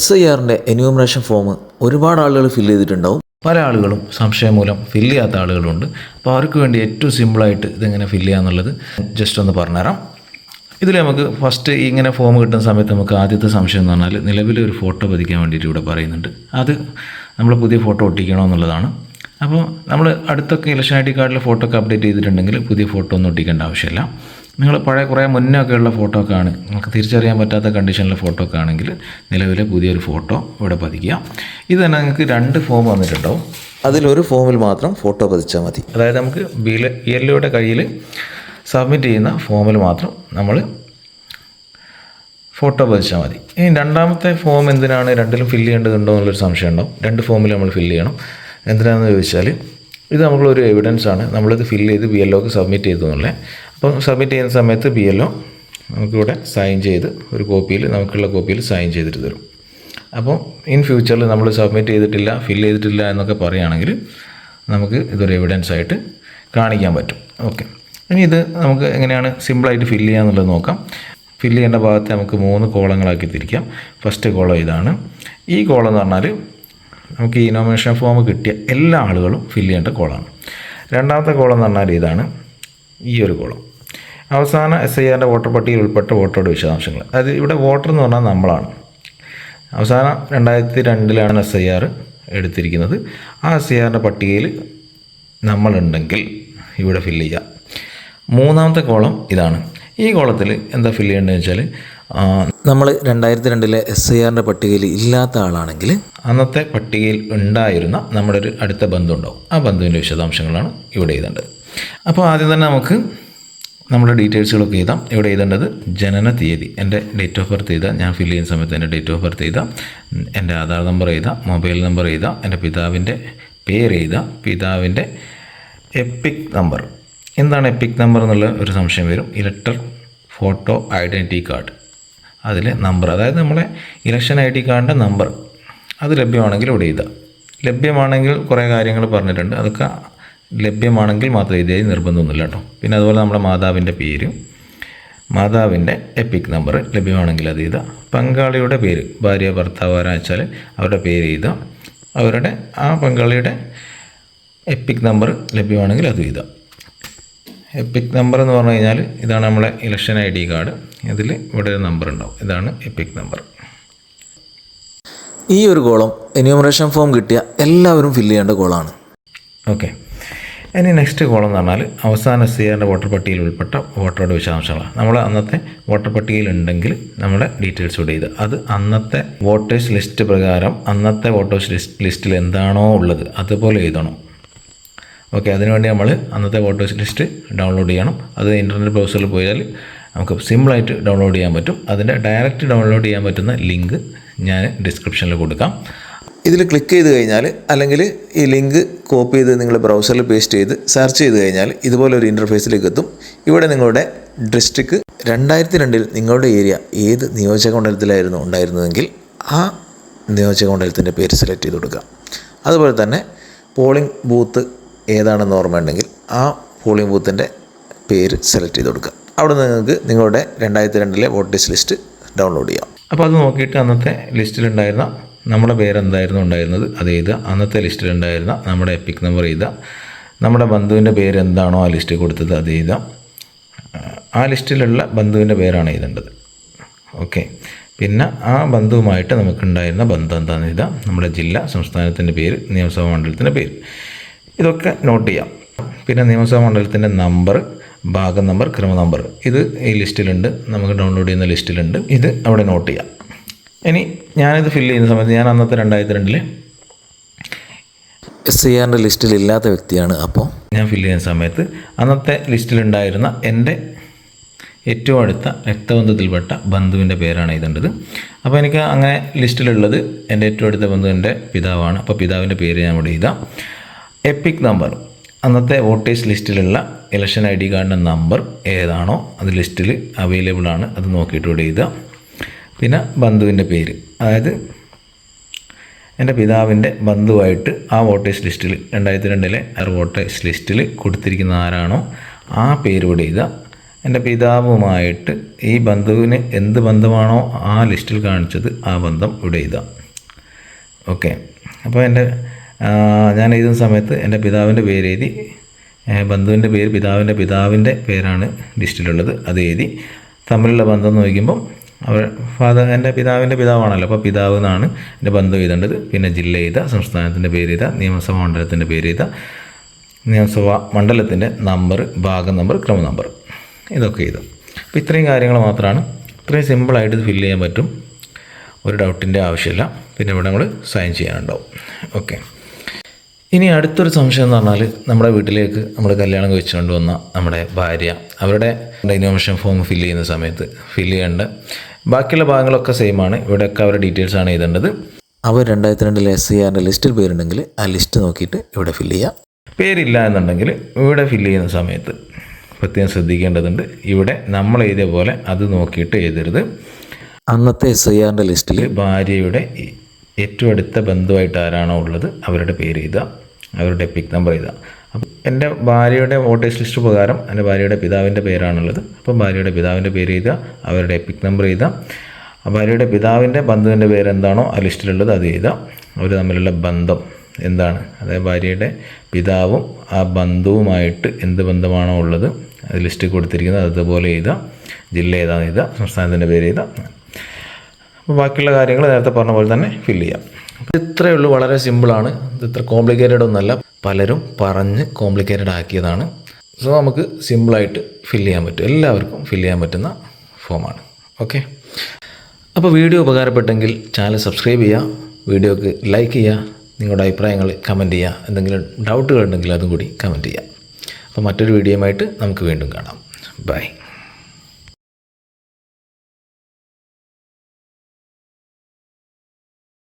SIRന്റെ enumeration form ഒരുപാട് ആളുകൾ fill ചെയ്തിട്ടുണ്ടാവും. പല ആളുകളും സംശയം മൂലം ഫില്ല് ചെയ്യാത്ത ആളുകളുണ്ട്. അപ്പോൾ അവർക്ക് വേണ്ടി ഏറ്റവും സിമ്പിളായിട്ട് ഇതെങ്ങനെ ഫില്ല് ചെയ്യാന്നുള്ളത് ജസ്റ്റ് ഒന്ന് പറഞ്ഞുതരാം. ഇതിൽ നമുക്ക് ഫസ്റ്റ് ഇങ്ങനെ ഫോം കിട്ടുന്ന സമയത്ത് നമുക്ക് ആദ്യത്തെ സംശയം എന്ന് പറഞ്ഞാൽ നിലവിലെ ഒരു ഫോട്ടോ പതിക്കാൻ വേണ്ടിയിട്ട് ഇവിടെ പറയുന്നുണ്ട്. അത് നമ്മൾ പുതിയ ഫോട്ടോ ഒട്ടിക്കണമെന്നുള്ളതാണ്. അപ്പോൾ നമ്മൾ അടുത്തൊക്കെ ഇലക്ഷൻ ID കാർഡിലെ ഫോട്ടോ ഒക്കെ അപ്ഡേറ്റ് ചെയ്തിട്ടുണ്ടെങ്കിൽ പുതിയ ഫോട്ടോ ഒന്നും ഒട്ടിക്കേണ്ട ആവശ്യമില്ല. നിങ്ങൾ പഴയ കുറേ മുന്നേ ഒക്കെയുള്ള ഫോട്ടോ ഒക്കെ ആണ്, നമുക്ക് തിരിച്ചറിയാൻ പറ്റാത്ത കണ്ടീഷനിലെ ഫോട്ടോ ഒക്കെ ആണെങ്കിൽ നിലവിലെ പുതിയൊരു ഫോട്ടോ ഇവിടെ പതിക്കുക. ഇത് തന്നെ നിങ്ങൾക്ക് 2 ഫോം വന്നിട്ടുണ്ടാവും. അതിലൊരു ഫോമിൽ മാത്രം ഫോട്ടോ പതിച്ചാൽ മതി. അതായത് നമുക്ക് BLOയുടെ കയ്യിൽ സബ്മിറ്റ് ചെയ്യുന്ന ഫോമിൽ മാത്രം നമ്മൾ ഫോട്ടോ പതിച്ചാൽ മതി. ഇനി രണ്ടാമത്തെ ഫോം എന്തിനാണ് രണ്ടിലും ഫില്ല് ചെയ്യേണ്ടതുണ്ടോ എന്നുള്ളൊരു സംശയം ഉണ്ടാവും. 2 ഫോമിൽ നമ്മൾ ഫില്ല് ചെയ്യണം. എന്തിനാണെന്ന് ചോദിച്ചാൽ ഇത് നമ്മളൊരു എവിഡൻസ് ആണ്. നമ്മളിത് ഫില്ല് ചെയ്ത് BLOക്ക് സബ്മിറ്റ് ചെയ്തു എന്നുള്ളത്. അപ്പോൾ സബ്മിറ്റ് ചെയ്യുന്ന സമയത്ത് BLO നമുക്കിവിടെ സൈൻ ചെയ്ത് ഒരു കോപ്പിയിൽ നമുക്കുള്ള കോപ്പിയിൽ സൈൻ ചെയ്തിട്ട് തരും. അപ്പോൾ ഇൻ ഫ്യൂച്ചറിൽ നമ്മൾ സബ്മിറ്റ് ചെയ്തിട്ടില്ല, ഫില്ല് ചെയ്തിട്ടില്ല എന്നൊക്കെ പറയുകയാണെങ്കിൽ നമുക്ക് ഇതൊരു എവിഡൻസ് ആയിട്ട് കാണിക്കാൻ പറ്റും. ഓക്കെ, ഇനി ഇത് നമുക്ക് എങ്ങനെയാണ് സിമ്പിളായിട്ട് ഫില്ല് ചെയ്യാന്നുള്ളത് നോക്കാം. ഫില്ല് ചെയ്യേണ്ട ഭാഗത്തെ നമുക്ക് 3 കോളങ്ങളാക്കി തിരിക്കാം. ഫസ്റ്റ് കോളം ഇതാണ്. ഈ കോളം എന്ന് പറഞ്ഞാൽ നമുക്ക് ഈ നോമിനേഷൻ ഫോം കിട്ടിയ എല്ലാ ആളുകളും ഫില്ല് ചെയ്യേണ്ട കോളമാണ്. രണ്ടാമത്തെ കോളം എന്ന് പറഞ്ഞാൽ ഇതാണ്, ഈ ഒരു കോളം. അവസാന SIRന്റെ വോട്ടർ പട്ടികയിൽ ഉൾപ്പെട്ട വോട്ടറുടെ വിശദാംശങ്ങൾ. അതായത് ഇവിടെ വോട്ടർ എന്ന് പറഞ്ഞാൽ നമ്മളാണ്. അവസാനം 2002 SIR എടുത്തിരിക്കുന്നത്. ആ SIRന്റെ പട്ടികയിൽ നമ്മളുണ്ടെങ്കിൽ ഇവിടെ ഫില്ല് ചെയ്യുക. മൂന്നാമത്തെ കോളം ഇതാണ്. ഈ കോളത്തിൽ എന്താ ഫില്ല് ചെയ്യേണ്ടതെന്ന് വെച്ചാൽ നമ്മൾ 2002 SIRന്റെ പട്ടികയിൽ ഇല്ലാത്ത ആളാണെങ്കിൽ അന്നത്തെ പട്ടികയിൽ ഉണ്ടായിരുന്ന നമ്മുടെ ഒരു അടുത്ത ബന്ധു ഉണ്ടാവും. ആ ബന്ധുവിൻ്റെ വിശദാംശങ്ങളാണ് ഇവിടെ എഴുതേണ്ടത്. അപ്പോൾ ആദ്യം തന്നെ നമുക്ക് നമ്മുടെ ഡീറ്റെയിൽസുകളൊക്കെ എഴുതാം. ഇവിടെ എഴുതേണ്ടത് ജനന തീയതി, എൻ്റെ ഡേറ്റ് ഓഫ് ബർത്ത് എഴുതാം. ഞാൻ ഫില്ല് ചെയ്യുന്ന സമയത്ത് എൻ്റെ ഡേറ്റ് ഓഫ് ബർത്ത് എഴുതാം. എൻ്റെ ആധാർ നമ്പർ എഴുതാം, മൊബൈൽ നമ്പർ എഴുതാം, എൻ്റെ പിതാവിൻ്റെ പേര് എഴുതാം, പിതാവിൻ്റെ എപ്പിക് നമ്പർ. എന്താണ് എപ്പിക് നമ്പർ എന്നുള്ള ഒരു സംശയം വരും. ഇലക്ടർ ഫോട്ടോ ഐഡൻറ്റിറ്റി കാർഡ്, അതിൽ നമ്പർ, അതായത് നമ്മളെ ഇലക്ഷൻ ID കാർഡിൻ്റെ നമ്പർ അത് ലഭ്യമാണെങ്കിൽ ഇവിടെ എഴുതാം. ലഭ്യമാണെങ്കിൽ കുറേ കാര്യങ്ങൾ പറഞ്ഞിട്ടുണ്ട്, അതൊക്കെ ലഭ്യമാണെങ്കിൽ മാത്രമേ എഴുതിയാൽ നിർബന്ധമൊന്നുമില്ല കേട്ടോ. പിന്നെ അതുപോലെ നമ്മുടെ മാതാവിൻ്റെ പേര്, മാതാവിൻ്റെ എപ്പിക് നമ്പർ ലഭ്യമാണെങ്കിൽ അത് എഴുതാം. പങ്കാളിയുടെ പേര്, ഭാര്യ ഭർത്താവ് ആരാ വെച്ചാൽ അവരുടെ പേര് എഴുതാം. അവരുടെ ആ പങ്കാളിയുടെ എപ്പിക് നമ്പർ ലഭ്യമാണെങ്കിൽ അത് എഴുതാം. എപ്പിക് നമ്പർ എന്ന് പറഞ്ഞു കഴിഞ്ഞാൽ ഇതാണ് നമ്മളെ ഇലക്ഷൻ ID കാർഡ്. ഇതിൽ ഇവിടെ ഒരു നമ്പർ ഉണ്ടാവും, ഇതാണ് എപ്പിക് നമ്പർ. ഈ ഒരു കോളം എന്യൂമറേഷൻ ഫോം കിട്ടിയ എല്ലാവരും ഫില്ല് ചെയ്യേണ്ട കോളമാണ്. ഓക്കെ, ഇനി നെക്സ്റ്റ് കോളം എന്ന് പറഞ്ഞാൽ അവസാന SIRന്റെ വോട്ടർ പട്ടികയിൽ ഉൾപ്പെട്ട വോട്ടറുടെ വിശദാംശങ്ങളാണ്. നമ്മൾ അന്നത്തെ വോട്ടർ പട്ടികയിൽ ഉണ്ടെങ്കിൽ നമ്മുടെ ഡീറ്റെയിൽസ് ഇവിടെ ചെയ്ത് അത് അന്നത്തെ വോട്ടേഴ്സ് ലിസ്റ്റ് പ്രകാരം അന്നത്തെ വോട്ടേഴ്സ് ലിസ്റ്റിൽ എന്താണോ ഉള്ളത് അതുപോലെ എഴുതണം. ഓക്കെ, അതിനുവേണ്ടി നമ്മൾ അന്നത്തെ വോട്ടേഴ്സ് ലിസ്റ്റ് ഡൗൺലോഡ് ചെയ്യണം. അത് ഇൻ്റർനെറ്റ് ബ്രൗസറിൽ പോയാൽ നമുക്ക് സിമ്പിളായിട്ട് ഡൗൺലോഡ് ചെയ്യാൻ പറ്റും. അതിൻ്റെ ഡയറക്റ്റ് ഡൗൺലോഡ് ചെയ്യാൻ പറ്റുന്ന ലിങ്ക് ഞാൻ ഡിസ്ക്രിപ്ഷനിൽ കൊടുക്കാം. ഇതിൽ ക്ലിക്ക് ചെയ്ത് കഴിഞ്ഞാൽ അല്ലെങ്കിൽ ഈ ലിങ്ക് കോപ്പി ചെയ്ത് നിങ്ങൾ ബ്രൗസറിൽ പേസ്റ്റ് ചെയ്ത് സെർച്ച് ചെയ്ത് കഴിഞ്ഞാൽ ഇതുപോലെ ഒരു ഇൻ്റർഫേസിലേക്ക് എത്തും. ഇവിടെ നിങ്ങളുടെ ഡിസ്ട്രിക്ട് 2002 നിങ്ങളുടെ ഏരിയ ഏത് നിയോജകമണ്ഡലത്തിലായിരുന്നു ഉണ്ടായിരുന്നതെങ്കിൽ ആ നിയോജകമണ്ഡലത്തിൻ്റെ പേര് സെലക്ട് ചെയ്ത് കൊടുക്കുക. അതുപോലെ തന്നെ പോളിംഗ് ബൂത്ത് ഏതാണെന്ന് ഓർമ്മയുണ്ടെങ്കിൽ ആ പോളിംഗ് ബൂത്തിൻ്റെ പേര് സെലക്ട് ചെയ്ത് കൊടുക്കുക. അവിടെ നിങ്ങൾക്ക് നിങ്ങളുടെ 2002 വോട്ടേഴ്സ് ലിസ്റ്റ് ഡൗൺലോഡ് ചെയ്യാം. അപ്പോൾ അത് നോക്കിയിട്ട് അന്നത്തെ ലിസ്റ്റിലുണ്ടായിരുന്ന നമ്മുടെ പേരെന്തായിരുന്നു ഉണ്ടായിരുന്നത് അത് എഴുതുക. അന്നത്തെ ലിസ്റ്റിലുണ്ടായിരുന്ന നമ്മുടെ എപ്പിക് നമ്പർ എഴുതുക. നമ്മുടെ ബന്ധുവിൻ്റെ പേര് എന്താണോ ആ ലിസ്റ്റിൽ കൊടുത്തത് അത് എഴുതാം. ആ ലിസ്റ്റിലുള്ള ബന്ധുവിൻ്റെ പേരാണ് എഴുതേണ്ടത്. ഓക്കെ, പിന്നെ ആ ബന്ധുവുമായിട്ട് നമുക്കുണ്ടായിരുന്ന ബന്ധം എന്താണെന്ന് എഴുതാം. നമ്മുടെ ജില്ല, സംസ്ഥാനത്തിൻ്റെ പേര്, നിയമസഭാ മണ്ഡലത്തിൻ്റെ പേര്, ഇതൊക്കെ നോട്ട് ചെയ്യാം. പിന്നെ നിയമസഭാ മണ്ഡലത്തിൻ്റെ നമ്പർ, ഭാഗം നമ്പർ, ക്രമ നമ്പർ, ഇത് ഈ ലിസ്റ്റിലുണ്ട്, നമുക്ക് ഡൗൺലോഡ് ചെയ്യുന്ന ലിസ്റ്റിലുണ്ട്. ഇത് അവിടെ നോട്ട് ചെയ്യാം. ഇനി ഞാനിത് ഫില്ല് ചെയ്യുന്ന സമയത്ത് ഞാൻ അന്നത്തെ 2002 SIRന്റെ ലിസ്റ്റിൽ ഇല്ലാത്ത വ്യക്തിയാണ്. അപ്പോൾ ഞാൻ ഫില്ല് ചെയ്യുന്ന സമയത്ത് അന്നത്തെ ലിസ്റ്റിലുണ്ടായിരുന്ന എൻ്റെ ഏറ്റവും അടുത്ത രക്തബന്ധത്തിൽപ്പെട്ട ബന്ധുവിൻ്റെ പേരാണ് എഴുതേണ്ടത്. അപ്പോൾ എനിക്ക് അങ്ങനെ ലിസ്റ്റിലുള്ളത് എൻ്റെ ഏറ്റവും അടുത്ത ബന്ധുവിൻ്റെ പിതാവാണ്. അപ്പോൾ പിതാവിൻ്റെ പേര് ഞാൻ ഇവിടെ എഴുതാം. എപ്പിക് നമ്പർ, അന്നത്തെ വോട്ടേഴ്സ് ലിസ്റ്റിലുള്ള ഇലക്ഷൻ ID കാർഡിൻ്റെ നമ്പർ ഏതാണോ അത് ലിസ്റ്റിൽ അവൈലബിൾ ആണ്, അത് നോക്കിയിട്ട് ഇവിടെ എഴുതുക. പിന്നെ ബന്ധുവിൻ്റെ പേര്, അതായത് എൻ്റെ പിതാവിൻ്റെ ബന്ധുവായിട്ട് ആ വോട്ടേഴ്സ് ലിസ്റ്റിൽ 2002 വോട്ടേഴ്സ് ലിസ്റ്റിൽ കൊടുത്തിരിക്കുന്ന ആരാണോ ആ പേര് ഇവിടെ എഴുതുക. എൻ്റെ പിതാവുമായിട്ട് ഈ ബന്ധുവിന് എന്ത് ബന്ധമാണോ ആ ലിസ്റ്റിൽ കാണിച്ചത് ആ ബന്ധം ഇവിടെ എഴുതാം. ഓക്കെ, അപ്പോൾ ഞാൻ എഴുതുന്ന സമയത്ത് എൻ്റെ പിതാവിൻ്റെ പേര് എഴുതി, ബന്ധുവിൻ്റെ പേര് പിതാവിൻ്റെ പേരാണ് ലിസ്റ്റിലുള്ളത്, അത് എഴുതി. തമ്മിലുള്ള ബന്ധം നോക്കുമ്പം എൻ്റെ പിതാവിൻ്റെ പിതാവാണല്ലോ, അപ്പോൾ പിതാവ് എന്നാണ് എൻ്റെ ബന്ധം എഴുതേണ്ടത്. പിന്നെ ജില്ല എഴുതുക, സംസ്ഥാനത്തിൻ്റെ പേര് എഴുതുക, നിയമസഭാ മണ്ഡലത്തിൻ്റെ പേര് എഴുതുക, നിയമസഭാ മണ്ഡലത്തിൻ്റെ നമ്പർ, ഭാഗം നമ്പർ, ക്രമ നമ്പർ, ഇതൊക്കെ എഴുതും. അപ്പോൾ ഇത്രയും കാര്യങ്ങൾ മാത്രമാണ്. ഇത്രയും സിമ്പിളായിട്ട് ഇത് ഫില്ല് ചെയ്യാൻ പറ്റും, ഒരു ഡൗട്ടിൻ്റെ ആവശ്യമില്ല. പിന്നെ ഇവിടെ നമ്മൾ സൈൻ ചെയ്യാനുണ്ടാവും. ഓക്കെ, ഇനി അടുത്തൊരു സംശയം എന്ന് പറഞ്ഞാൽ നമ്മുടെ വീട്ടിലേക്ക് നമ്മൾ കല്യാണം കഴിച്ചുകൊണ്ട് വന്ന നമ്മുടെ ഭാര്യ, അവരുടെ ഇൻഫർമേഷൻ ഫോം ഫില്ല് ചെയ്യുന്ന സമയത്ത് ഫില്ല് ചെയ്യേണ്ട ബാക്കിയുള്ള ഭാഗങ്ങളൊക്കെ സെയിം ആണ്. ഇവിടെയൊക്കെ അവരുടെ ഡീറ്റെയിൽസ് ആണ് എഴുതേണ്ടത്. അവർ 2002 SIR ലിസ്റ്റിൽ പേരുണ്ടെങ്കിൽ ആ ലിസ്റ്റ് നോക്കിയിട്ട് ഇവിടെ ഫില്ല് ചെയ്യുക. പേരില്ല എന്നുണ്ടെങ്കിൽ ഇവിടെ ഫില്ല് ചെയ്യുന്ന സമയത്ത് പ്രത്യേകം ശ്രദ്ധിക്കേണ്ടതുണ്ട്. ഇവിടെ നമ്മൾ എഴുതിയ പോലെ അത് നോക്കിയിട്ട് എഴുതരുത്. അന്നത്തെ SIR ലിസ്റ്റിൽ ഭാര്യയുടെ ഏറ്റവും അടുത്ത ബന്ധുവായിട്ട് ആരാണോ ഉള്ളത് അവരുടെ പേര് എഴുതുക, അവരുടെ എപ്പിക് നമ്പർ എഴുതുക. അപ്പോൾ എൻ്റെ ഭാര്യയുടെ വോട്ടേഴ്സ് ലിസ്റ്റ് പ്രകാരം എൻ്റെ ഭാര്യയുടെ പിതാവിൻ്റെ പേരാണുള്ളത്. അപ്പം ഭാര്യയുടെ പിതാവിൻ്റെ പേര് എഴുതുക, അവരുടെ എപ്പിക് നമ്പർ എഴുതുക. ഭാര്യയുടെ പിതാവിൻ്റെ ബന്ധുവിൻ്റെ പേര് എന്താണോ ആ ലിസ്റ്റിലുള്ളത് അത് എഴുതുക. അവർ തമ്മിലുള്ള ബന്ധം എന്താണ്, അതായത് ഭാര്യയുടെ പിതാവും ആ ബന്ധുവുമായിട്ട് എന്ത് ബന്ധമാണോ ഉള്ളത് അത് ലിസ്റ്റ് കൊടുത്തിരിക്കുന്നത് അതുപോലെ എഴുതുക. ജില്ല ഏതാണെന്ന് എഴുതുക, സംസ്ഥാനത്തിൻ്റെ പേര് എഴുതുക. അപ്പോൾ ബാക്കിയുള്ള കാര്യങ്ങൾ നേരത്തെ പറഞ്ഞ പോലെ തന്നെ ഫില്ല് ചെയ്യാം. അപ്പോൾ ഇത്രയേ ഉള്ളൂ, വളരെ സിമ്പിളാണ്. ഇത് ഇത്ര കോംപ്ലിക്കേറ്റഡ് ഒന്നുമല്ല, പലരും പറഞ്ഞ് കോംപ്ലിക്കേറ്റഡ് ആക്കിയതാണ്. സോ നമുക്ക് സിമ്പിളായിട്ട് ഫില്ല് ചെയ്യാൻ പറ്റും, എല്ലാവർക്കും ഫില്ല് ചെയ്യാൻ പറ്റുന്ന ഫോമാണ്. ഓക്കെ, അപ്പോൾ വീഡിയോ ഉപകാരപ്പെട്ടെങ്കിൽ ചാനൽ സബ്സ്ക്രൈബ് ചെയ്യുക, വീഡിയോക്ക് ലൈക്ക് ചെയ്യുക, നിങ്ങളുടെ അഭിപ്രായങ്ങൾ കമൻറ്റ് ചെയ്യുക, എന്തെങ്കിലും ഡൗട്ടുകൾ ഉണ്ടെങ്കിൽ അതും കൂടി കമൻറ്റ് ചെയ്യുക. അപ്പോൾ മറ്റൊരു വീഡിയോയുമായിട്ട് നമുക്ക് വീണ്ടും കാണാം. ബൈ.